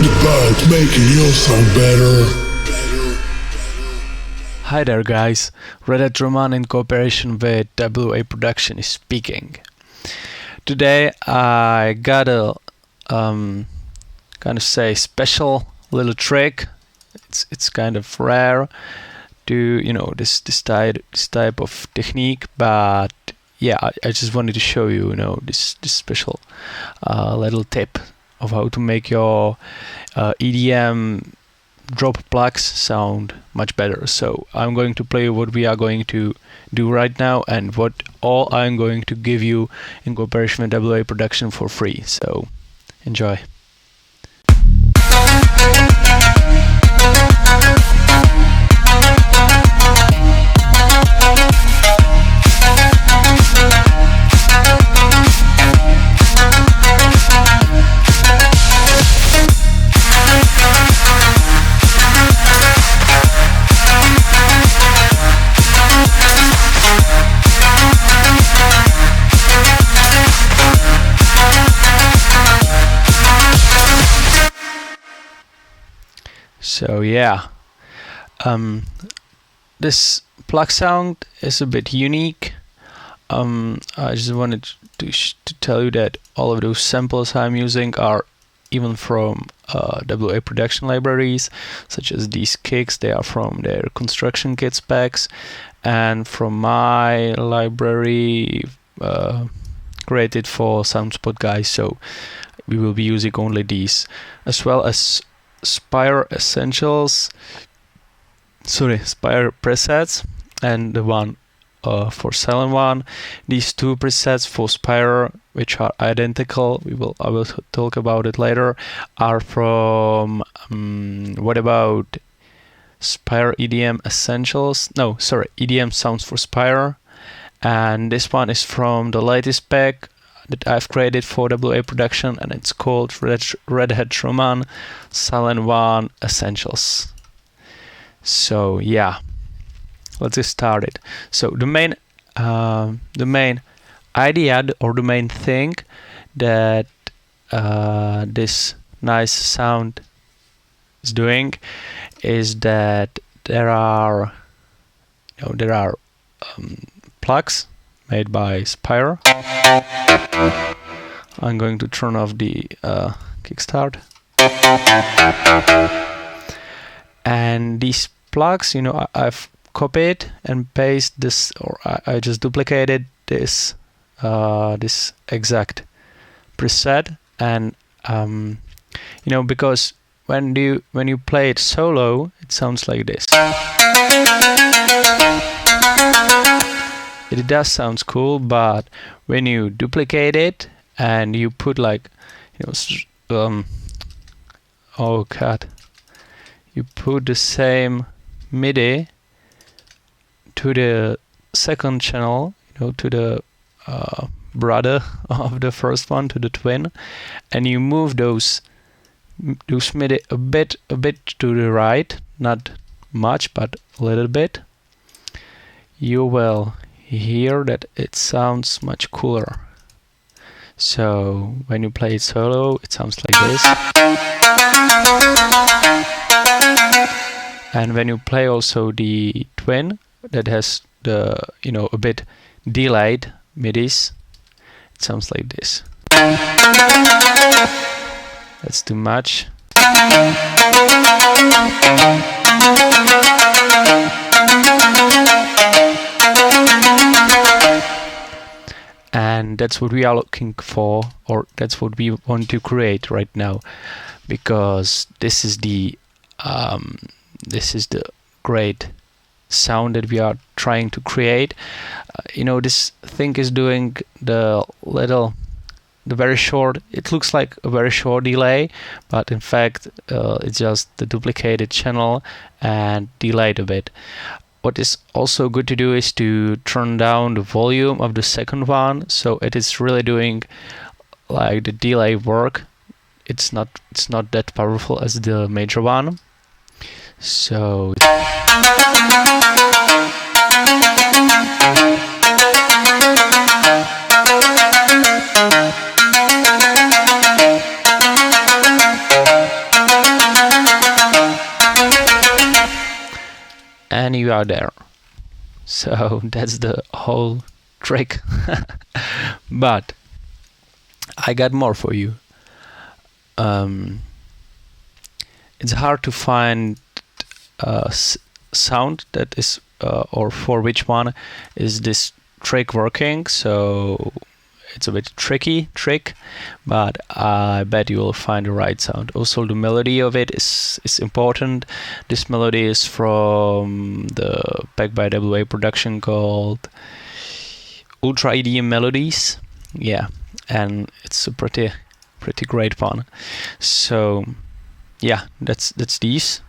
about making your sound better. Hi there guys, Redhead Roman in cooperation with WA Production is speaking. Today I got a kind of special little trick. It's kind of rare to this type of technique, but yeah, I just wanted to show you this special little tip of how to make your EDM drop plucks sound much better. So I'm going to play what we are going to do right now and what all I'm going to give you in cooperation with WA Production for free. So enjoy. So yeah, this plug sound is a bit unique. I just wanted to tell you that all of those samples I'm using are even from WA production libraries, such as these kicks. They are from their construction kit specs, and from my library created for SoundSpot guys. So we will be using only these, as well as Spire Essentials, Spire presets, and the one for Silent One. These two presets for Spire, which are identical, I will talk about it later, are from what about Spire EDM Essentials? No, sorry, EDM Sounds for Spire, and this one is from the latest spec that I've created for WA Production, and it's called Redhead Roman Silent One Essentials. So yeah, let's get started. So the main idea or the main thing that this nice sound is doing is that there are plugs made by Spire. I'm going to turn off the kickstart. And these plugs, I've copied and pasted this, or I just duplicated this this exact preset, and because when you play it solo, it sounds like this. It does sounds cool, but when you duplicate it and you put oh god, you put the same MIDI to the second channel, to the brother of the first one, to the twin, and you move those MIDI a bit to the right, not much, but a little bit, you will hear that it sounds much cooler. So when you play it solo, it sounds like this, and when you play also the twin that has the a bit delayed midis, it sounds like this. That's too much. And that's what we are looking for, or that's what we want to create right now, because this is the great sound that we are trying to create. This thing is doing the very short, it looks like a very short delay, but in fact it's just the duplicated channel and delayed a bit. What is also good to do is to turn down the volume of the second one, so it is really doing like the delay work. It's not that powerful as the major one. So and you are there. So that's the whole trick. But I got more for you. It's hard to find sound that is or for which one is this trick working, so it's a bit trick, but I bet you will find the right sound. Also, the melody of it is important. This melody is from the pack by WA production called Ultra EDM Melodies. Yeah, and it's a pretty great one. So yeah, that's these.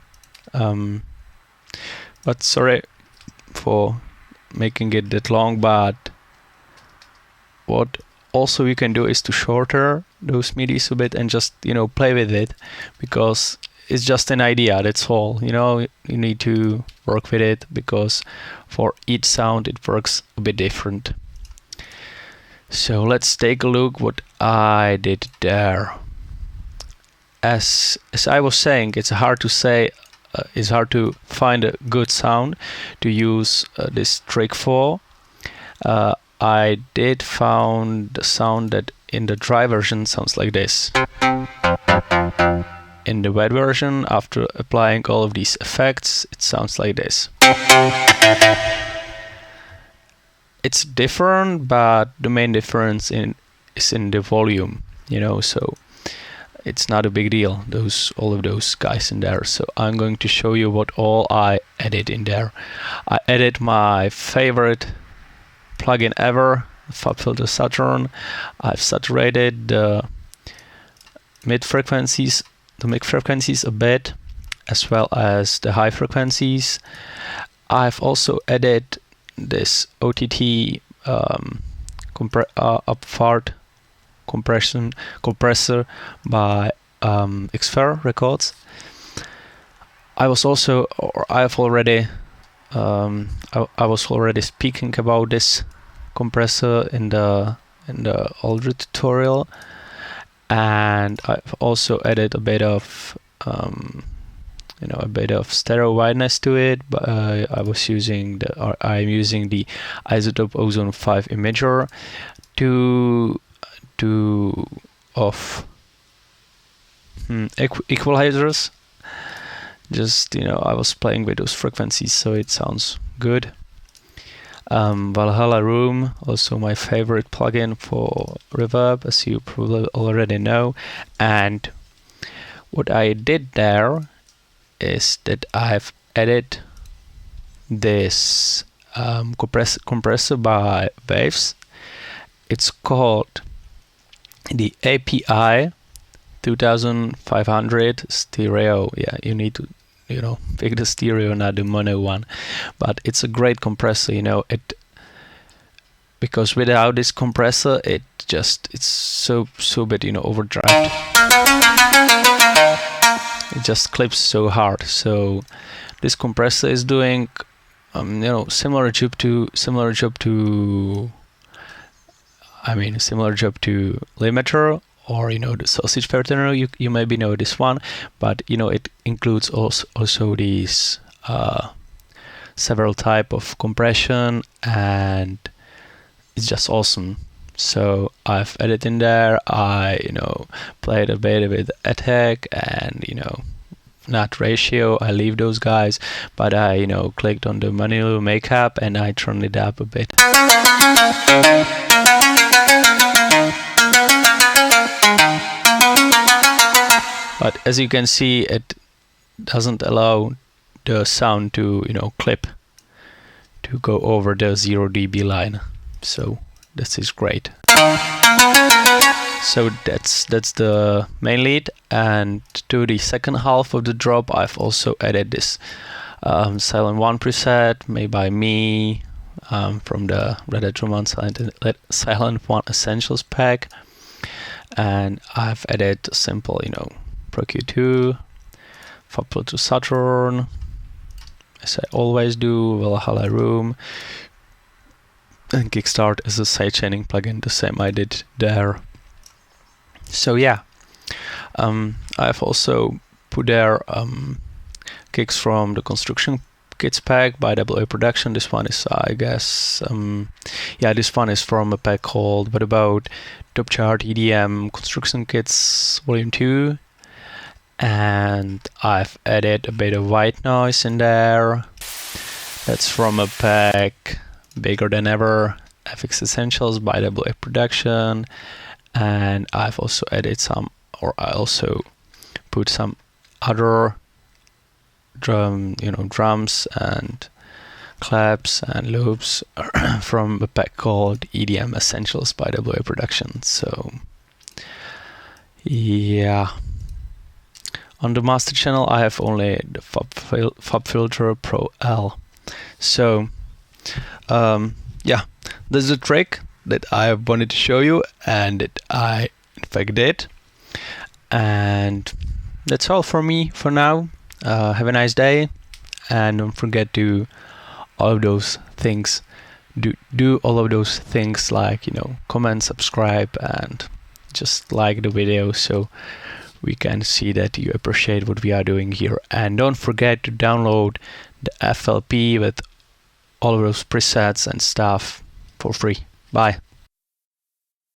But sorry for making it that long, but what also you can do is to shorter those midis a bit and just, play with it, because it's just an idea, that's all. You need to work with it, because for each sound it works a bit different. So let's take a look what I did there. As I was saying, it's hard to say, it's hard to find a good sound to use this trick for. I did found the sound that in the dry version sounds like this. In the wet version, after applying all of these effects, it sounds like this. It's different, but the main difference is in the volume, so it's not a big deal, all of those guys in there. So I'm going to show you what all I added in there. I added my favorite plugin ever, Fab Filter Saturn. I've saturated the mid frequencies a bit, as well as the high frequencies. I've also added this OTT upward compressor by Xfer Records. I was already speaking about this compressor in the older tutorial, and I've also added a bit of stereo wideness to it. But I'm using the Isotope Ozone 5 imager of equalizers. Just I was playing with those frequencies, so it sounds good. Valhalla Room, also my favorite plugin for reverb, as you probably already know. And what I did there is that I've added this compressor by Waves. It's called the API 2500 stereo. Yeah, you need to pick the stereo, not the mono one. But it's a great compressor, because without this compressor it's so bit overdrive. It just clips so hard. So this compressor is doing similar job to limiter, or the sausage patterner. You maybe know this one, but it includes also these several type of compression, and it's just awesome. So I've added in there. I played a bit with attack and not ratio. I leave those guys, but I clicked on the manual makeup and I turned it up a bit. But as you can see, it doesn't allow the sound to clip to go over the 0 dB line. So this is great. So that's the main lead, and to the second half of the drop I've also added this Silent 1 preset made by me from the Redhead Roman Silent 1 Essentials pack, and I've added a simple Pro Q2, Fab Filter Saturn, as I always do, Valhalla Room, and Kickstart as a sidechaining plugin, the same I did there. So yeah, I've also put there kicks from the Construction Kits pack by AA Production. This one is, I guess, this one is from a pack called What About Top Chart EDM Construction Kits Volume 2. And I've added a bit of white noise in there. That's from a pack Bigger Than Ever FX Essentials by AA Production. And I've also added I also put some other drums and claps and loops from a pack called EDM Essentials by AA Production. So yeah, on the master channel I have only the Fab Filter Pro L. So this is a trick that I wanted to show you and that I in fact did. And that's all from me for now. Have a nice day, and don't forget to all of those things. Do all of those things, like comment, subscribe, and just like the video so we can see that you appreciate what we are doing here. And don't forget to download the FLP with all of those presets and stuff for free. Bye.